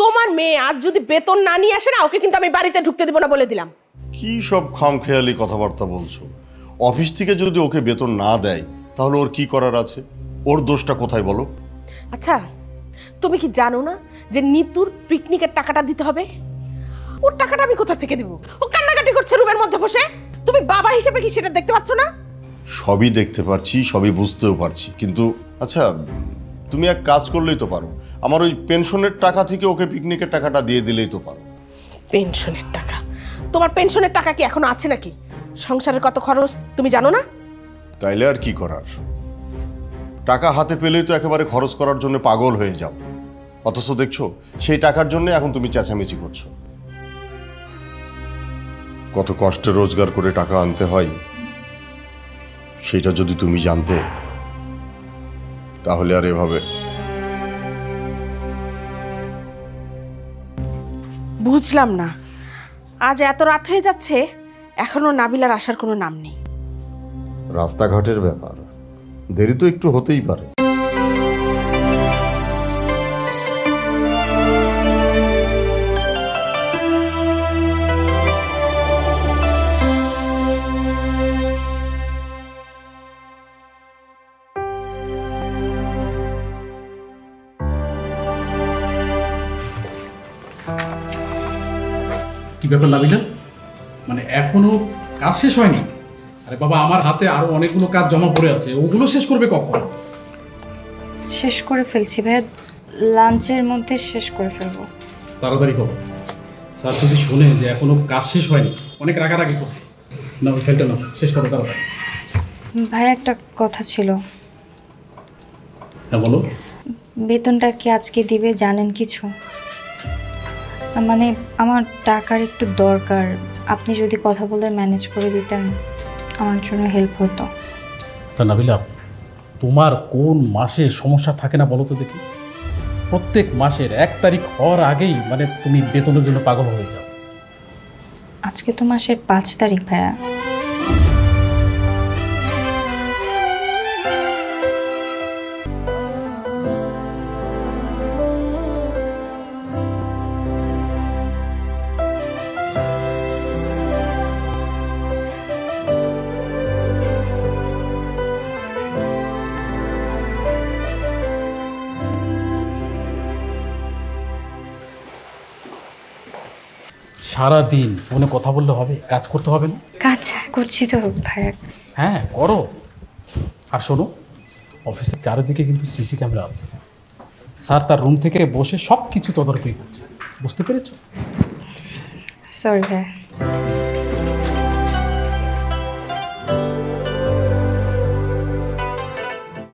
তোমার মেয়ে আজ যদি বেতন না নিয়ে আসে না, ওকে কিন্তু আমি বাড়িতে ঢুকতে দেব না বলে দিলাম। কি সব খামখেয়ালি কথাবার্তা বলছো? অফিস থেকে যদি ওকে বেতন না দেয় তাহলে ওর কি করার আছে? ওর দোষটা কোথায় বলো? আচ্ছা, তুমি কি জানো না যে নিতুর পিকনিকের টাকাটা দিতে হবে? ওর টাকাটা আমি কোথা থেকে দিব? ও কান্নাকাটি করছে রুমের মধ্যে বসে। তুমি বাবা হিসেবে কি সেটা দেখতে পাচ্ছ না? সবই দেখতে পারছি, সবই বুঝতেও পারছি, কিন্তু আচ্ছা তুমি এক কাজ করলেই তো পারো, আমার ওই পেনশনের টাকা থেকে ওকে পিকনিকের টাকাটা দিয়ে দিলেই তো পারো। পেনশনের টাকা? তোমার পেনশনের টাকা কি এখনো আছে নাকি? সংসারের কত খরচ তুমি জানো না? তাইলে আর কি করার? টাকা হাতে পেলেই তো একেবারে খরচ করার জন্য পাগল হয়ে যাও, অথচ দেখছো সেই টাকার জন্য এখন তুমি চেঁচামেচি করছো। কত কষ্টে রোজগার করে টাকা আনতে হয় সেটা যদি তুমি জানতে তাহলে আর এভাবে। বুঝলাম না, আজ এত রাত হয়ে যাচ্ছে এখনো নাবিলার আসার কোনো নাম নেই। রাস্তাঘাটের ব্যাপার, দেরি তো একটু হতেই পারে। কি ব্যাপার নাবিলা, মানে এখনো কাজ শেষ হয়নি? আরে বাবা, আমার হাতে আরো অনেকগুলো কাজ জমা পড়ে আছে, ওগুলো শেষ করবে কখন? শেষ করে ফেলছি ভাই, লাঞ্চের মধ্যে শেষ করে ফেলবো। তাড়াতাড়ি করো, স্যার যদি শুনে যে এখনো কাজ শেষ হয়নি অনেক রাগারাগি করবে। না ওই ফাইলটা না, শেষ করো তাড়াতাড়ি। ভাই একটা কথা ছিল। হ্যাঁ বলো। বেতনটা কি আজকে দিবে জানেন কিছু? মানে আমার টাকার একটু দরকার, আপনি যদি কথা বলে ম্যানেজ করে দিতেন আমার জন্য হেল্প হতো। আচ্ছা নাবিলা, তোমার কোন মাসে সমস্যা থাকে না বলো তো দেখি? প্রত্যেক মাসের 1 তারিখ হওয়ার আগেই মানে তুমি বেতনের জন্য পাগল হয়ে যাও। আজকে তো মাসের 5 তারিখ ভাইয়া। সারাদিন ফোনে কথা বললে হবে? কাজ করতে হবে না? কাজ করছি তো ভাইয়া। হ্যাঁ করো। আর শোনো, অফিসের চারিদিকে কিন্তু সিসি ক্যামেরা আছে, স্যার তার রুম থেকে বসে সব কিছু তদারকি করছে, বুঝতে পেরেছো? সরি ভাইয়া।